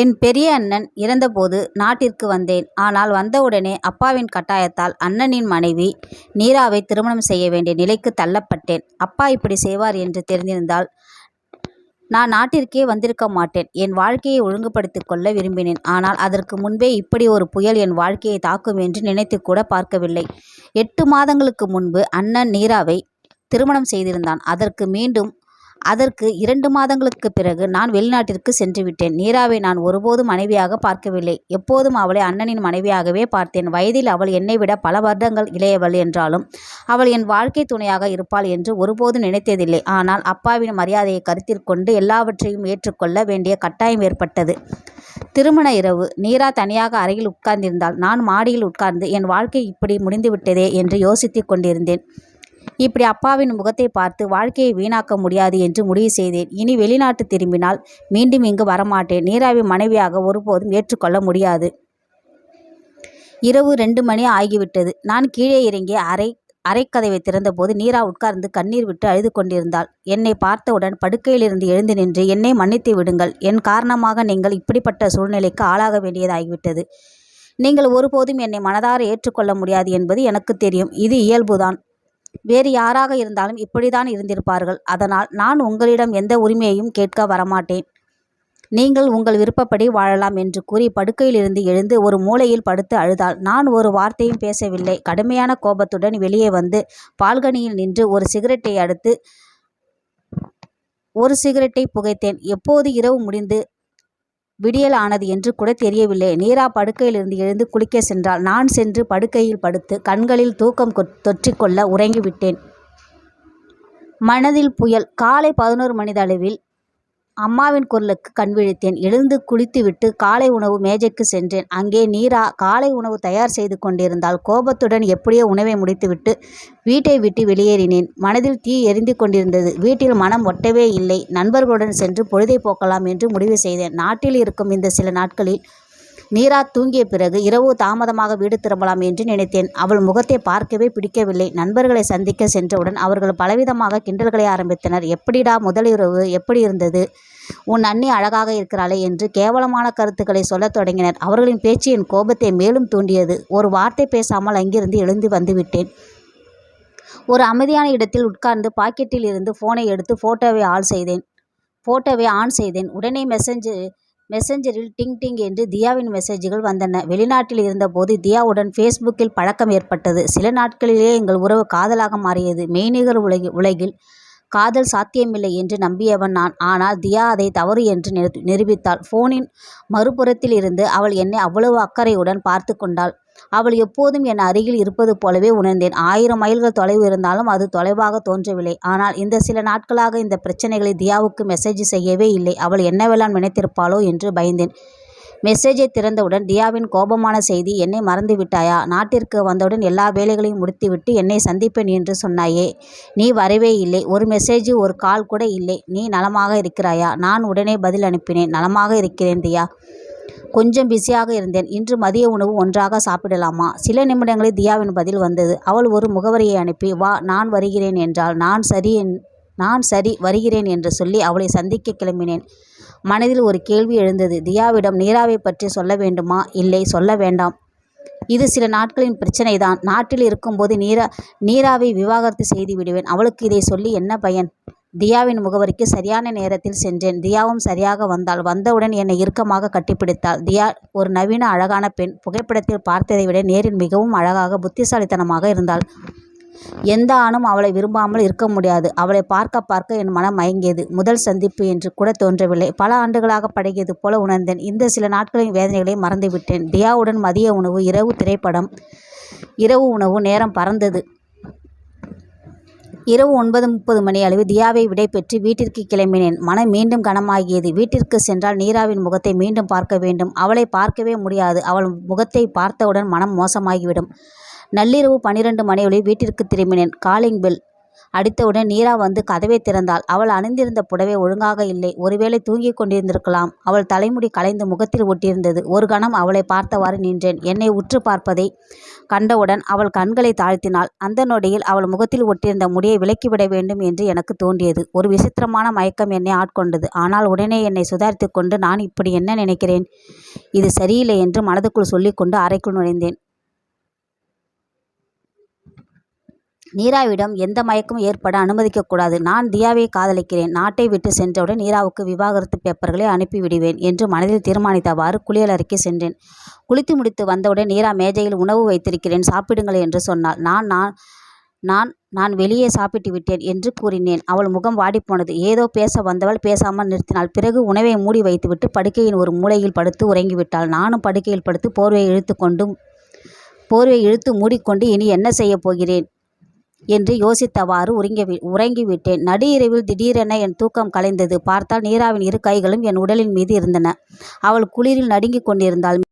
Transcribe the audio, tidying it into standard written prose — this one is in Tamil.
என் பெரிய அண்ணன் இறந்தபோது நாட்டிற்கு வந்தேன். ஆனால் வந்தவுடனே அப்பாவின் கட்டாயத்தால் அண்ணனின் மனைவி நீராவை திருமணம் செய்ய வேண்டிய நிலைக்கு தள்ளப்பட்டேன். அப்பா இப்படி செய்வார் என்று தெரிந்திருந்தால் நான் நாட்டிற்கே வந்திருக்க மாட்டேன். என் வாழ்க்கையை ஒழுங்குபடுத்திக் கொள்ள விரும்பினேன். ஆனால் அதற்கு முன்பே இப்படி ஒரு புயல் என் வாழ்க்கையை தாக்கும் என்று நினைத்துக்கூட பார்க்கவில்லை. 8 மாதங்களுக்கு முன்பு அண்ணன் நீராவை திருமணம் செய்திருந்தான். அதற்கு 2 மாதங்களுக்கு பிறகு நான் வெளிநாட்டிற்கு சென்று விட்டேன். நீராவை நான் ஒருபோதும் மனைவியாக பார்க்கவில்லை. எப்போதும் அவளை அண்ணனின் மனைவியாகவே பார்த்தேன். வயதில் அவள் என்னை விட பல வருடங்கள் இளையவள் என்றாலும் அவள் என் வாழ்க்கை துணையாக இருப்பாள் என்று ஒருபோதும் நினைத்ததில்லை. ஆனால் அப்பாவின் மரியாதையை கருத்தில் கொண்டு எல்லாவற்றையும் ஏற்றுக்கொள்ள வேண்டிய கட்டாயம் ஏற்பட்டது. திருமண இரவு நீரா தனியாக அறையில் உட்கார்ந்திருந்தாள். நான் மாடியில் உட்கார்ந்து என் வாழ்க்கை இப்படி முடிந்துவிட்டதே என்று யோசித்து கொண்டிருந்தேன். இப்படி அப்பாவின் முகத்தை பார்த்து வாழ்க்கையை வீணாக்க முடியாது என்று முடிவு செய்தேன். இனி வெளிநாட்டு திரும்பினால் மீண்டும் இங்கு வரமாட்டேன். நீராவை மனைவியாக ஒருபோதும் ஏற்றுக்கொள்ள முடியாது. இரவு 2 மணி ஆகிவிட்டது. நான் கீழே இறங்கி அறைக்கதவை திறந்தபோது நீரா உட்கார்ந்து கண்ணீர் விட்டு அழுது கொண்டிருந்தாள். என்னை பார்த்தவுடன் படுக்கையிலிருந்து எழுந்து நின்று, என்னை மன்னித்து விடுங்கள். என் காரணமாக நீங்கள் இப்படிப்பட்ட சூழ்நிலைக்கு ஆளாக வேண்டியதாகிவிட்டது. நீங்கள் ஒருபோதும் என்னை மனதார ஏற்றுக்கொள்ள முடியாது என்பது எனக்கு தெரியும். இது இயல்புதான். வேறு யாராக இருந்தாலும் இப்படித்தான் இருந்திருப்பார்கள். அதனால் நான் உங்களிடம் எந்த உரிமையையும் கேட்க வரமாட்டேன். நீங்கள் உங்கள் விருப்பப்படி வாழலாம் என்று கூறி படுக்கையிலிருந்து எழுந்து ஒரு மூலையில் படுத்து அழுதாள். நான் ஒரு வார்த்தையும் பேசவில்லை. கடுமையான கோபத்துடன் வெளியே வந்து பால்கனியில் நின்று ஒரு சிகரெட்டை புகைத்தேன். எப்போது இரவு முடிந்து விடியல் ஆனது என்று கூட தெரியவில்லை. நீரா படுக்கையிலிருந்து எழுந்து குளிக்க சென்றாள். நான் சென்று படுக்கையில் படுத்து கண்களில் தூக்கம் தொற்றிக்கொள்ள உறங்கிவிட்டேன். மனதில் புயல். காலை 11 மணியளவில் அம்மாவின் குரலுக்கு கண் விழித்தேன். எழுந்து குளித்துவிட்டு காலை உணவு மேஜைக்கு சென்றேன். அங்கே நீரா காலை உணவு தயார் செய்து கொண்டிருந்தாள். கோபத்துடன் எப்படியோ உணவை முடித்துவிட்டு வீட்டை விட்டு வெளியேறினேன். மனதில் தீ எரிந்து கொண்டிருந்தது. வீட்டில் மனம் ஒட்டவே இல்லை. நண்பர்களுடன் சென்று பொழுதை போக்கலாம் என்று முடிவு செய்தேன். நாட்டில் இருக்கும் இந்த சில நாட்களில் நீரா தூங்கிய பிறகு இரவு தாமதமாக வீடு திரும்பலாம் என்று நினைத்தேன். அவள் முகத்தை பார்க்கவே பிடிக்கவில்லை. நண்பர்களை சந்திக்க சென்றவுடன் அவர்கள் பலவிதமாக கிண்டல்களை ஆரம்பித்தனர். எப்படிடா முதலிரவு எப்படி இருந்தது? உன் அண்ணி அழகாக இருக்கிறாளே என்று கேவலமான கருத்துக்களை சொல்லத் தொடங்கினர். அவர்களின் பேச்சு என் கோபத்தை மேலும் தூண்டியது. ஒரு வார்த்தை பேசாமல் அங்கிருந்து எழுந்து வந்துவிட்டேன். ஒரு அமைதியான இடத்தில் உட்கார்ந்து பாக்கெட்டில் இருந்து போனை எடுத்து போட்டோவை ஆன் செய்தேன். உடனே மெசஞ்சரில் டிங் டிங் என்று தியாவின் மெசேஜ்கள் வந்தன. வெளிநாட்டில் இருந்தபோது தியாவுடன் ஃபேஸ்புக்கில் பழக்கம் ஏற்பட்டது. சில நாட்களிலேயே எங்கள் உறவு காதலாக மாறியது. மெய்நிகர் உலகில் காதல் சாத்தியமில்லை என்று நம்பியவன் நான். ஆனால் தியா அதை தவறு என்று நிரூபித்தாள். போனின் மறுபுறத்தில் இருந்து அவள் என்னை அவ்வளவு அக்கறையுடன் பார்த்து கொண்டாள். அவள் எப்போதும் என் அருகில் இருப்பது போலவே உணர்ந்தேன். 1000 மைல்கள் தொலைவு இருந்தாலும் அது தொலைவாக தோன்றவில்லை. ஆனால் இந்த சில நாட்களாக இந்த பிரச்சனைகளை தியாவுக்கு மெசேஜ் செய்யவே இல்லை. அவள் என்னவெல்லாம் நினைத்திருப்பாளோ என்று பயந்தேன். மெசேஜை திறந்தவுடன் தியாவின் கோபமான செய்தி, என்னை மறந்து விட்டாயா? நாட்டிற்கு வந்தவுடன் எல்லா வேலைகளையும் முடித்துவிட்டு என்னை சந்திப்பேன் என்று சொன்னாயே, நீ வரவே இல்லை. ஒரு மெசேஜ், ஒரு கால் கூட இல்லை. நீ நலமாக இருக்கிறாயா? நான் உடனே பதில் அனுப்பினேன். நலமாக இருக்கிறேன் தியா. கொஞ்சம் பிஸியாக இருந்தேன். இன்று மதிய உணவு ஒன்றாக சாப்பிடலாமா? சில நிமிடங்களில் தியாவின் பதில் வந்தது. அவள் ஒரு முகவரியை அனுப்பி வா, நான் வருகிறேன் என்றாள். நான் சரி வருகிறேன் என்று சொல்லி அவளை சந்திக்க கிளம்பினேன். மனதில் ஒரு கேள்வி எழுந்தது. தியாவிடம் நீராவை பற்றி சொல்ல வேண்டுமா? இல்லை, சொல்ல வேண்டாம். இது சில நாட்களின் பிரச்சனைதான். நாட்டில் இருக்கும்போது நீராவை விவாகரத்து செய்து விடுவேன். அவளுக்கு இதை சொல்லி என்ன பயன்? தியாவின் முகவரிக்கு சரியான நேரத்தில் சென்றேன். தியாவும் சரியாக வந்தாள். வந்தவுடன் என்னை இறுக்கமாக கட்டிப்பிடித்தாள். தியா ஒரு நவீன அழகான பெண். புகைப்படத்தில் பார்த்ததை விட நேரில் மிகவும் அழகாக புத்திசாலித்தனமாக இருந்தாள். எந்த ஆணும் அவளை விரும்பாமல் இருக்க முடியாது. அவளை பார்க்க பார்க்க என் மனம் மயங்கியது. முதல் சந்திப்பு என்று கூட தோன்றவில்லை. பல ஆண்டுகளாக பழகியது போல உணர்ந்தேன். இந்த சில நாட்களின் வேதனைகளை மறந்துவிட்டேன். தியாவுடன் மதிய உணவு, இரவு உணவு நேரம் பறந்தது. இரவு 9:30 மணி அளவில் தியாவை விடைபெற்று வீட்டிற்கு கிளம்பினேன். மனம் மீண்டும் கனமாகியது. வீட்டிற்கு சென்றால் நீராவின் முகத்தை மீண்டும் பார்க்க வேண்டும். அவளை பார்க்கவே முடியாது. அவள் முகத்தை பார்த்தவுடன் மனம் மோசமாகிவிடும். நள்ளிரவு 12 மணியளவில் வீட்டிற்கு திரும்பினேன். காலிங் பெல் அடித்தவுடன் நீரா வந்து கதவை திறந்தாள். அவள் அணிந்திருந்த புடவை ஒழுங்காக இல்லை. ஒருவேளை தூங்கிக் கொண்டிருந்திருக்கலாம். அவள் தலைமுடி கலைந்து முகத்தில் ஒட்டியிருந்தது. ஒரு கணம் அவளை பார்த்தவாறு நின்றேன். என்னை உற்று பார்ப்பதை கண்டவுடன் அவள் கண்களை தாழ்த்தினாள். அந்த நொடியில் அவள் முகத்தில் ஒட்டியிருந்த முடியை விலக்கிவிட வேண்டும் என்று எனக்கு தோன்றியது. ஒரு விசித்திரமான மயக்கம் என்னை ஆட்கொண்டது. ஆனால் உடனே என்னை சுதாரித்து கொண்டு, நான் இப்படி என்ன நினைக்கிறேன், இது சரியில்லை என்று மனதுக்குள் சொல்லிக்கொண்டு அறைக்குள் நுழைந்தேன். நீராவிடம் எந்த மயக்கமும் ஏற்பட அனுமதிக்கக்கூடாது. நான் தியாவை காதலிக்கிறேன். நாட்டை விட்டு சென்றவுடன் நீராவுக்கு விவாகரத்து பேப்பர்களை அனுப்பிவிடுவேன் என்று மனதில் தீர்மானித்தவாறு குளியலறைக்கு சென்றேன். குளித்து முடித்து வந்தவுடன் நீரா மேஜையில் உணவு வைத்திருக்கிறேன், சாப்பிடுங்கள் என்று சொன்னாள். நான் வெளியே சாப்பிட்டு விட்டேன் என்று கூறினேன். அவள் முகம் வாடிப்போனது. ஏதோ பேச வந்தவள் பேசாமல் நிறுத்தினாள். பிறகு உணவை மூடி வைத்துவிட்டு படுக்கையின் ஒரு மூலையில் படுத்து உறங்கிவிட்டாள். நானும் படுக்கையில் படுத்து போர்வையை இழுத்து மூடிக்கொண்டு இனி என்ன செய்யப் போகிறேன் என்று யோசித்தவாறு உறங்கிவிட்டேன். நடு இரவில் திடீரென என் தூக்கம் கலைந்தது. பார்த்தால் நீராவின் இரு கைகளும் என் உடலின் மீது இருந்தன. அவள் குளிரில் நடுங்கிக் கொண்டிருந்தாள்.